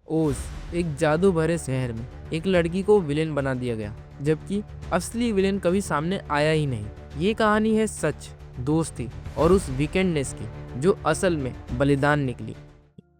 ओज, एक जादू भरे शहर में एक लड़की को विलेन बना दिया गया, जबकि असली विलेन कभी सामने आया ही नहीं। ये कहानी है सच, दोस्ती और उस वीकेंडनेस की जो असल में बलिदान निकली।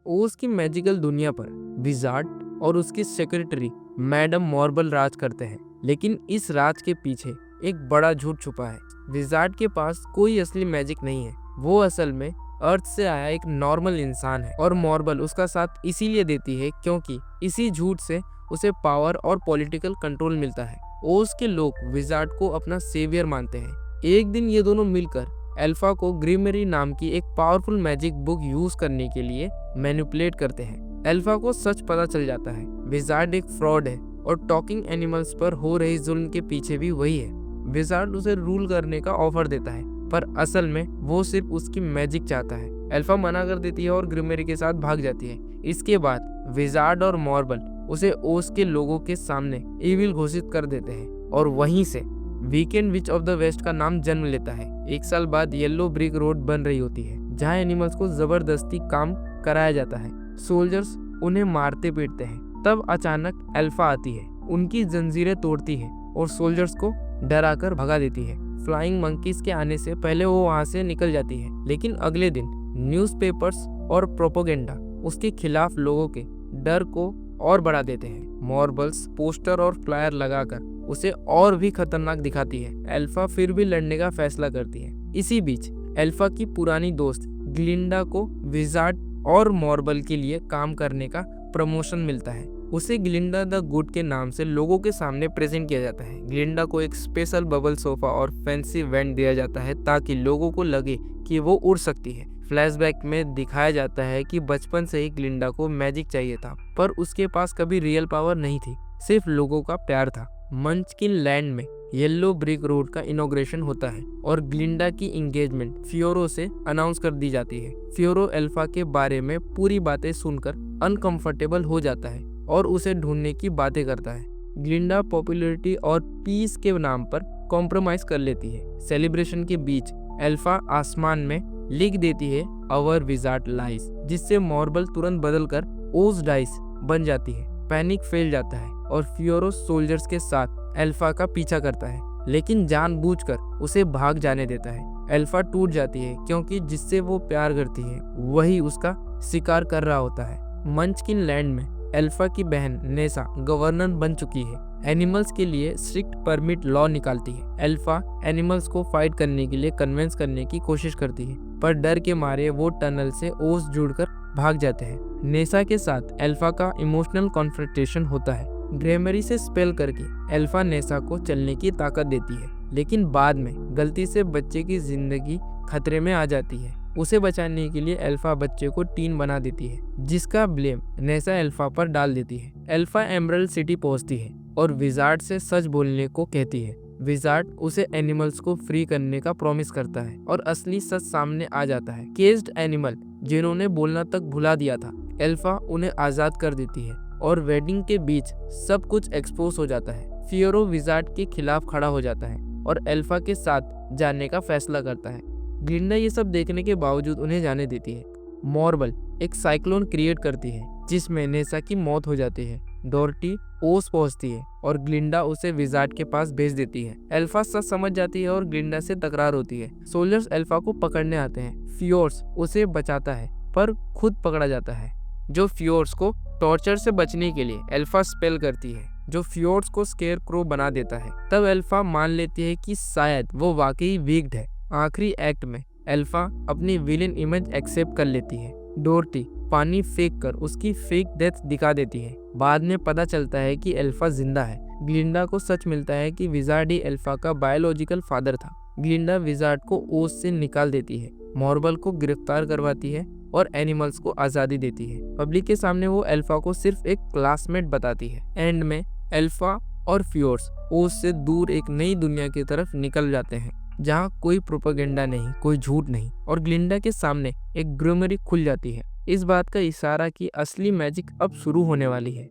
ओज की मैजिकल दुनिया पर विजार्ड और उसकी सेक्रेटरी मैडम मॉर्बल राज करते हैं, लेकिन इस राज के पीछे एक बड़ा झूठ छुपा है। विजार्ड के पास कोई असली मैजिक नहीं है, वो असल में अर्थ से आया एक नॉर्मल इंसान है और मॉर्बल उसका साथ इसीलिए देती है क्योंकि इसी झूठ से उसे पावर और पॉलिटिकल कंट्रोल मिलता है। ओज के लोग विजार्ड को अपना सेवियर मानते हैं। एक दिन ये दोनों मिलकर अल्फा को ग्रिमरी नाम की एक पावरफुल मैजिक बुक यूज करने के लिए मैनिपुलेट करते हैं। अल्फा को सच पता चल जाता है, विजार्ड एक फ्रॉड है और टॉकिंग एनिमल्स पर हो रही जुल्म के पीछे भी वही है। विजार्ड उसे रूल करने का ऑफर देता है, पर असल में वो सिर्फ उसकी मैजिक चाहता है। अल्फा मना कर देती है और ग्रिमरी के साथ भाग जाती है। इसके बाद विजार्ड और मॉर्बल उसे ओज के लोगों के सामने इविल घोषित कर देते हैं और वहीं से Wicked Witch of the West का नाम जन्म लेता है। एक साल बाद येलो ब्रिक रोड बन रही होती है, जहाँ एनिमल्स को जबरदस्ती काम कराया जाता है। सोल्जर्स उन्हें मारते पीटते हैं। तब अचानक अल्फा आती है, उनकी जंजीरें तोड़ती है और सोल्जर्स को डराकर भगा देती है। फ्लाइंग मंकीज के आने से पहले वो वहां से निकल जाती है, लेकिन अगले दिन न्यूज़पेपर्स और प्रोपोगेंडा उसके खिलाफ लोगों के डर को और बढ़ा देते हैं। मॉर्बल्स पोस्टर और फ्लायर लगाकर उसे और भी खतरनाक दिखाती है। अल्फा फिर भी लड़ने का फैसला करती है। इसी बीच अल्फा की पुरानी दोस्त ग्लिंडा को विजार्ड और मॉर्बल के लिए काम करने का प्रमोशन मिलता है। उसे ग्लिंडा द गुड के नाम से लोगों के सामने प्रेजेंट किया जाता है। ग्लिंडा को एक स्पेशल बबल सोफा और फैंसी वेंट दिया जाता है ताकि लोगों को लगे कि वो उड़ सकती है। फ्लैशबैक में दिखाया जाता है कि बचपन से ही ग्लिंडा को मैजिक चाहिए था, पर उसके पास कभी रियल पावर नहीं थी, सिर्फ लोगों का प्यार था। मंचकिन लैंड में येलो ब्रिक रोड का इनॉग्रेशन होता है और ग्लिंडा की एंगेजमेंट फियोरो से अनाउंस कर दी जाती है। फियोरो अल्फा के बारे में पूरी बातें सुनकर अनकंफर्टेबल हो जाता है और उसे ढूंढने की बातें करता है। ग्लिंडा पॉपुलैरिटी और पीस के नाम पर कॉम्प्रोमाइज कर लेती है। सेलिब्रेशन के बीच अल्फा आसमान में लिख देती है अवर विजार्ड लाइस, जिससे मॉर्बल तुरंत बदलकर ओज डाइस बन जाती है। पैनिक फैल जाता है और फियोरो सोल्जर्स के साथ अल्फा का पीछा करता है, लेकिन जानबूझकर उसे भाग जाने देता है। अल्फा टूट जाती है क्योंकि जिससे वो प्यार करती है वही उसका शिकार कर रहा होता है। मंचकिन लैंड में अल्फा की बहन नेसा गवर्नर बन चुकी है। एनिमल्स के लिए स्ट्रिक्ट परमिट लॉ निकालती है। अल्फा एनिमल्स को फाइट करने के लिए कन्विंस करने की कोशिश करती है, पर डर के मारे वो टनल से ओस जुड़कर भाग जाते हैं। नेसा के साथ अल्फा का इमोशनल कॉन्फ्रंटेशन होता है। ग्रेमरी से स्पेल करके अल्फा नेसा को चलने की ताकत देती है, लेकिन बाद में गलती से बच्चे की जिंदगी खतरे में आ जाती है। उसे बचाने के लिए अल्फा बच्चे को टीन बना देती है, जिसका ब्लेम नेसा अल्फा पर डाल देती है। अल्फा एमरल्ड सिटी पहुंचती है और विजार्ड से सच बोलने को कहती है। विजार्ड उसे एनिमल्स को फ्री करने का प्रॉमिस करता है और असली सच सामने आ जाता है। केज्ड एनिमल जिन्होंने बोलना तक भुला दिया था, अल्फा उन्हें आजाद कर देती है और वेडिंग के बीच सब कुछ एक्सपोज हो जाता है। फियोरो विजार्ड के खिलाफ खड़ा हो जाता है और अल्फा के साथ जाने का फैसला करता है। ग्लिंडा ये सब देखने के बावजूद उन्हें जाने देती है। मॉर्बल एक साइक्लोन क्रिएट करती है जिसमें नेसा की मौत हो जाती है। डोर्टी ओस पहुंचती है और ग्लिंडा उसे विजार्ड के पास भेज देती है। अल्फा सच समझ जाती है और ग्लिंडा से तकरार होती है। सोल्जर्स अल्फा को पकड़ने आते हैं। फियोर्स उसे बचाता है पर खुद पकड़ा जाता है, जो फियोर्स को टॉर्चर से बचने के लिए अल्फा स्पेल करती है, जो फियोर्स को स्केयर क्रो बना देता है। तब अल्फा मान लेती है कि शायद वो वाकई वीक्ड है। आखिरी एक्ट में अल्फा अपनी विलेन इमेज एक्सेप्ट कर लेती है। डोर्टी पानी फेंक कर उसकी फेक डेथ दिखा देती है। बाद में पता चलता है कि अल्फा जिंदा है। ग्लिंडा को सच मिलता है कि विजार्ड ही अल्फा का बायोलॉजिकल फादर था। ग्लिंडा विजार्ड को ओस से निकाल देती है, मॉर्बल को गिरफ्तार करवाती है और एनिमल्स को आज़ादी देती है। पब्लिक के सामने वो अल्फा को सिर्फ एक क्लासमेट बताती है। एंड में अल्फा और फियोर्स ओस से दूर एक नई दुनिया की तरफ निकल जाते हैं, जहाँ कोई प्रोपेगेंडा नहीं, कोई झूठ नहीं, और ग्लिंडा के सामने एक ग्रोमरी खुल जाती है। इस बात का इशारा कि असली मैजिक अब शुरू होने वाली है।